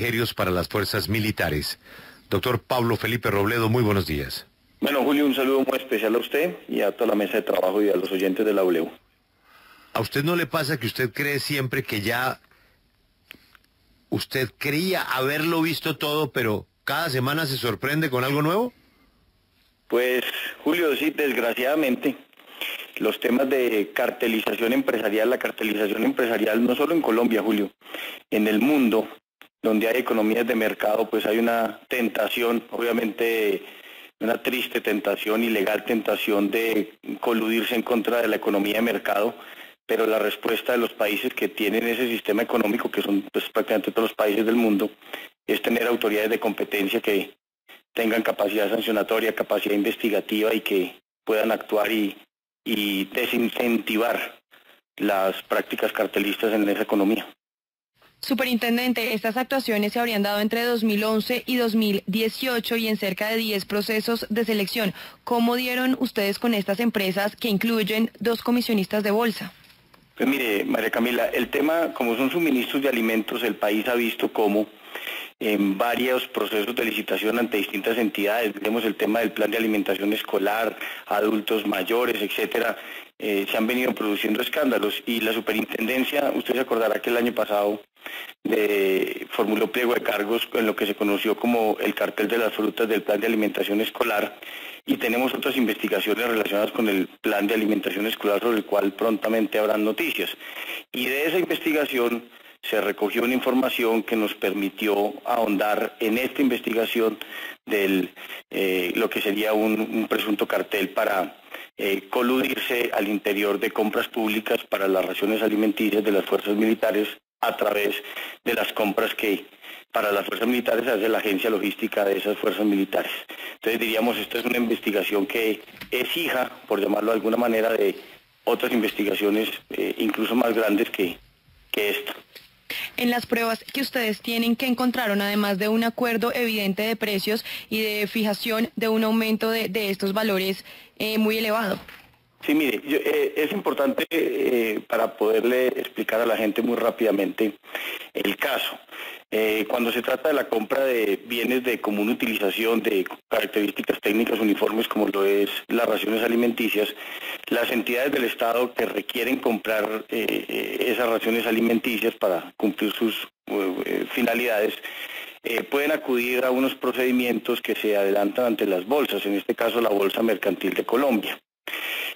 Aéreos para las fuerzas militares. Doctor Pablo Felipe Robledo, muy buenos días. Bueno, Julio, un saludo muy especial a usted y a toda la mesa de trabajo y a los oyentes de la W. ¿A usted no le pasa que usted cree siempre que ya usted creía haberlo visto todo, pero cada semana se sorprende con algo nuevo? Pues, Julio, sí, desgraciadamente, los temas de cartelización empresarial, la cartelización empresarial no solo en Colombia, Julio, en el mundo, donde hay economías de mercado, pues hay una tentación, obviamente una triste tentación, ilegal tentación de coludirse en contra de la economía de mercado, pero la respuesta de los países que tienen ese sistema económico, que son pues prácticamente todos los países del mundo, es tener autoridades de competencia que tengan capacidad sancionatoria, capacidad investigativa y que puedan actuar y desincentivar las prácticas cartelistas en esa economía. Superintendente, estas actuaciones se habrían dado entre 2011 y 2018 y en cerca de 10 procesos de selección. ¿Cómo dieron ustedes con estas empresas que incluyen 2 comisionistas de bolsa? Pues mire, María Camila, el tema, como son suministros de alimentos, el país ha visto cómo en varios procesos de licitación ante distintas entidades, vemos el tema del plan de alimentación escolar, adultos mayores, etcétera, se han venido produciendo escándalos y la superintendencia, usted se acordará que el año pasado formuló pliego de cargos en lo que se conoció como el cartel de las frutas del plan de alimentación escolar y tenemos otras investigaciones relacionadas con el plan de alimentación escolar sobre el cual prontamente habrán noticias. Y de esa investigación se recogió una información que nos permitió ahondar en esta investigación de lo que sería un presunto cartel para coludirse al interior de compras públicas para las raciones alimenticias de las fuerzas militares a través de las compras que para las fuerzas militares hace la agencia logística de esas fuerzas militares. Entonces diríamos, esta es una investigación que es hija, por llamarlo de alguna manera, de otras investigaciones incluso más grandes que esta. En las pruebas que ustedes tienen, ¿qué encontraron además de un acuerdo evidente de precios y de fijación de un aumento de estos valores muy elevado? Sí, mire, es importante para poderle explicar a la gente muy rápidamente el caso. Cuando se trata de la compra de bienes de común utilización, de características técnicas uniformes como lo es las raciones alimenticias, las entidades del Estado que requieren comprar esas raciones alimenticias para cumplir sus finalidades, pueden acudir a unos procedimientos que se adelantan ante las bolsas, en este caso la Bolsa Mercantil de Colombia.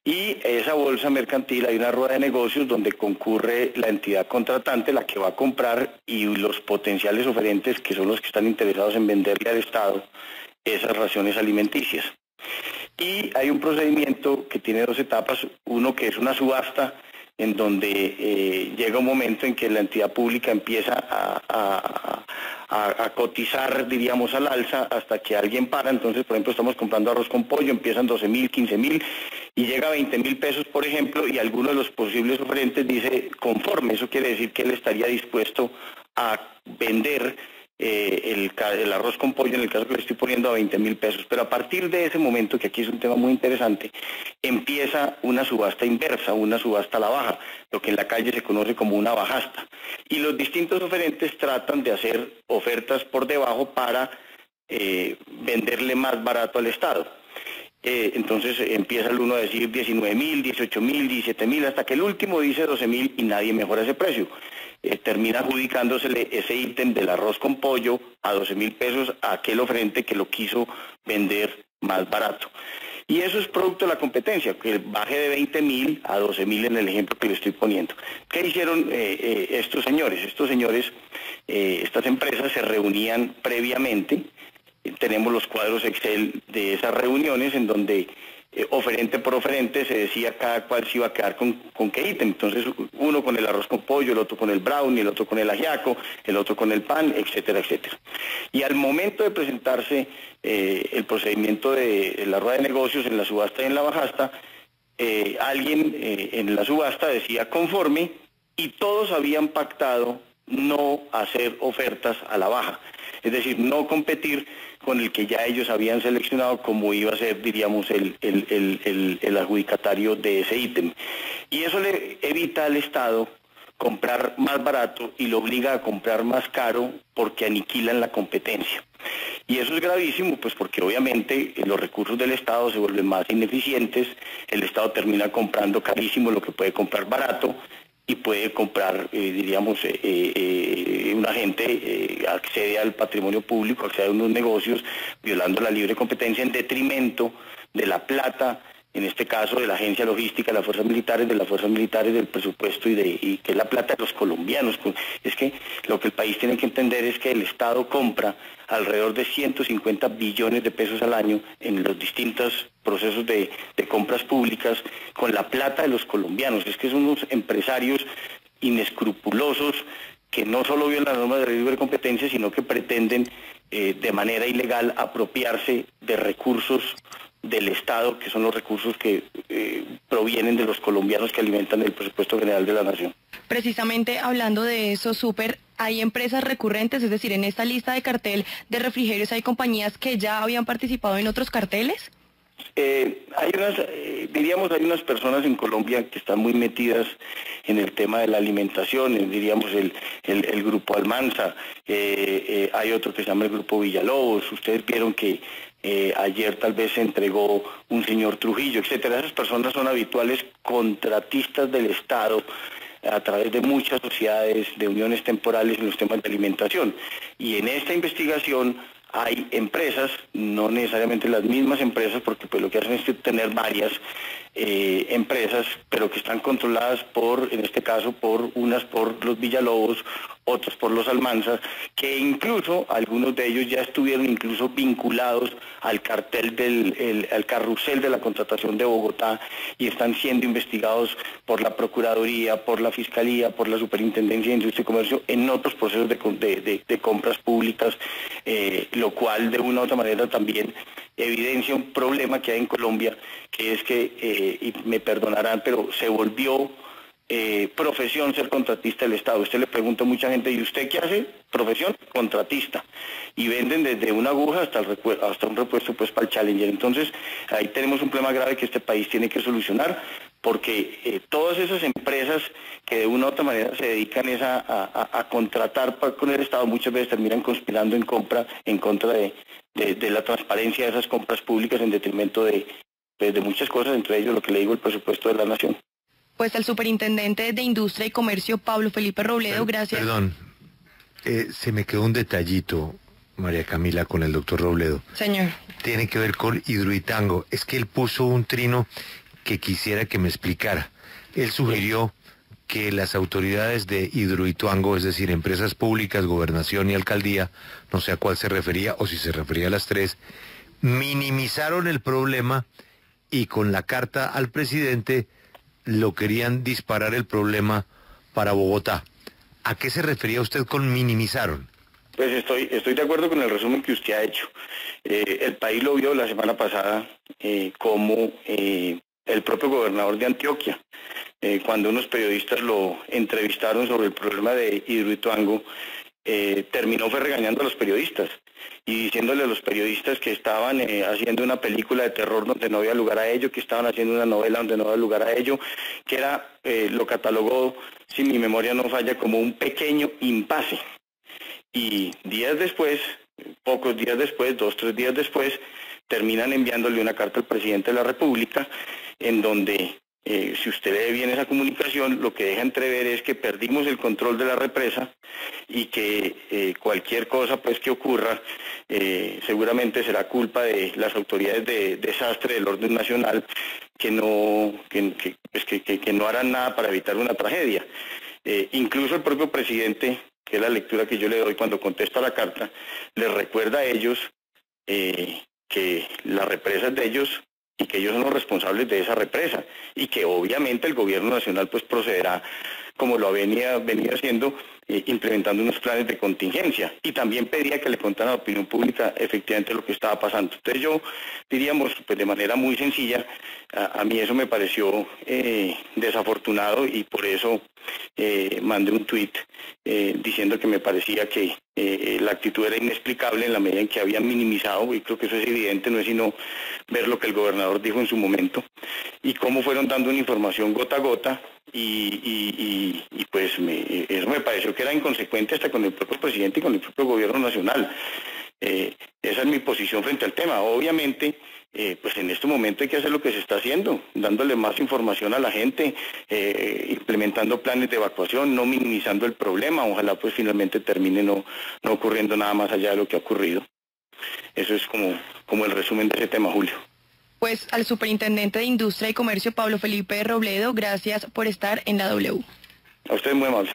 Y esa bolsa mercantil hay una rueda de negocios donde concurre la entidad contratante, la que va a comprar, y los potenciales oferentes que son los que están interesados en venderle al Estado esas raciones alimenticias. Y hay un procedimiento que tiene 2 etapas, uno que es una subasta, en donde llega un momento en que la entidad pública empieza a cotizar, diríamos, al alza hasta que alguien para. Entonces, por ejemplo, estamos comprando arroz con pollo, empiezan 12.000, 15.000 y llega a 20.000 pesos, por ejemplo, y alguno de los posibles oferentes dice conforme. Eso quiere decir que él estaría dispuesto a vender el arroz con pollo, en el caso que le estoy poniendo, a 20.000 pesos. Pero a partir de ese momento, que aquí es un tema muy interesante, empieza una subasta inversa, una subasta a la baja, lo que en la calle se conoce como una bajasta. Y los distintos oferentes tratan de hacer ofertas por debajo para venderle más barato al Estado. Entonces empieza el uno a decir 19.000, 18.000, 17.000, hasta que el último dice 12.000 y nadie mejora ese precio. Termina adjudicándosele ese ítem del arroz con pollo a 12.000 pesos a aquel oferente que lo quiso vender más barato. Y eso es producto de la competencia, que baje de 20.000 a 12.000 en el ejemplo que le estoy poniendo. ¿Qué hicieron estos señores? Estas empresas se reunían previamente. Tenemos los cuadros Excel de esas reuniones en donde oferente por oferente se decía cada cual se iba a quedar con qué ítem. Entonces uno con el arroz con pollo, el otro con el brownie, el otro con el ajiaco, el otro con el pan, etcétera, etcétera. Y al momento de presentarse el procedimiento de la rueda de negocios en la subasta y en la bajasta, alguien en la subasta decía conforme y todos habían pactado no hacer ofertas a la baja. Es decir, no competir con el que ya ellos habían seleccionado como iba a ser, diríamos, el adjudicatario de ese ítem. Y eso le evita al Estado comprar más barato y lo obliga a comprar más caro porque aniquilan la competencia. Y eso es gravísimo, pues porque obviamente los recursos del Estado se vuelven más ineficientes, el Estado termina comprando carísimo lo que puede comprar barato y puede comprar, una gente accede al patrimonio público, accede a unos negocios violando la libre competencia en detrimento de la plata, en este caso de la agencia logística, de las fuerzas militares, del presupuesto y que es la plata de los colombianos. Es que lo que el país tiene que entender es que el Estado compra alrededor de 150 billones de pesos al año en los distintos procesos de compras públicas con la plata de los colombianos. Es que son unos empresarios inescrupulosos que no solo violan las normas de libre competencia, sino que pretenden de manera ilegal apropiarse de recursos del Estado, que son los recursos que provienen de los colombianos que alimentan el presupuesto general de la nación. Precisamente hablando de eso, hay empresas recurrentes, es decir, en esta lista de cartel de refrigerios hay compañías que ya habían participado en otros carteles. Hay unas personas en Colombia que están muy metidas en el tema de la alimentación, diríamos el Grupo Almanza, hay otro que se llama el Grupo Villalobos. Ustedes vieron que ayer tal vez se entregó un señor Trujillo, etcétera. Esas personas son habituales contratistas del Estado a través de muchas sociedades de uniones temporales en los temas de alimentación. Y en esta investigación hay empresas, no necesariamente las mismas empresas, porque pues lo que hacen es tener varias empresas, pero que están controladas en este caso, unas por los Villalobos, otros por los Almanzas, que incluso algunos de ellos ya estuvieron incluso vinculados al cartel al carrusel de la contratación de Bogotá y están siendo investigados por la Procuraduría, por la Fiscalía, por la Superintendencia de Industria y Comercio en otros procesos de compras públicas, lo cual de una u otra manera también evidencia un problema que hay en Colombia, que es que, y me perdonarán, pero se volvió profesión ser contratista del Estado. Usted le pregunta a mucha gente, ¿y usted qué hace? Profesión, contratista. Y venden desde una aguja hasta un repuesto pues para el Challenger. Entonces, ahí tenemos un problema grave que este país tiene que solucionar, porque todas esas empresas que de una u otra manera se dedican a contratar con el Estado, muchas veces terminan conspirando en contra de la transparencia de esas compras públicas en detrimento de muchas cosas, entre ellos lo que le digo, el presupuesto de la nación. Pues el superintendente de Industria y Comercio, Pablo Felipe Robledo, gracias. Perdón, se me quedó un detallito, María Camila, con el doctor Robledo. Señor. Tiene que ver con Hidroituango. Es que él puso un trino que quisiera que me explicara. Él sugirió que las autoridades de Hidroituango, es decir, empresas públicas, gobernación y alcaldía, no sé a cuál se refería o si se refería a las tres, minimizaron el problema y con la carta al presidente lo querían disparar el problema para Bogotá. ¿A qué se refería usted con minimizaron? Pues estoy de acuerdo con el resumen que usted ha hecho. El país lo vio la semana pasada como el propio gobernador de Antioquia, cuando unos periodistas lo entrevistaron sobre el problema de Hidroituango, terminó fue regañando a los periodistas y diciéndole a los periodistas que estaban haciendo una película de terror donde no había lugar a ello, que estaban haciendo una novela donde no había lugar a ello, que lo catalogó, si mi memoria no falla, como un pequeño impasse. Y días después, pocos días después, 2-3 días después, terminan enviándole una carta al presidente de la República en donde, si usted lee bien esa comunicación, lo que deja entrever es que perdimos el control de la represa y que cualquier cosa pues que ocurra seguramente será culpa de las autoridades de desastre del orden nacional que no harán nada para evitar una tragedia. Incluso el propio presidente, que es la lectura que yo le doy cuando contesta la carta, les recuerda a ellos que la represa es de ellos y que ellos son los responsables de esa represa y que obviamente el gobierno nacional pues procederá como lo venía haciendo, implementando unos planes de contingencia, y también pedía que le contara a la opinión pública efectivamente lo que estaba pasando. Entonces yo diríamos pues de manera muy sencilla, a mí eso me pareció desafortunado y por eso mandé un tuit diciendo que me parecía que la actitud era inexplicable en la medida en que habían minimizado, y creo que eso es evidente, no es sino ver lo que el gobernador dijo en su momento, y cómo fueron dando una información gota a gota, pues eso me pareció que era inconsecuente hasta con el propio presidente y con el propio gobierno nacional. Esa es mi posición frente al tema. Obviamente, pues en este momento hay que hacer lo que se está haciendo, dándole más información a la gente, implementando planes de evacuación, no minimizando el problema. Ojalá pues finalmente termine no ocurriendo nada más allá de lo que ha ocurrido. Eso es como el resumen de ese tema, Julio. Pues al superintendente de Industria y Comercio, Pablo Felipe Robledo, gracias por estar en la W. A usted muy amable.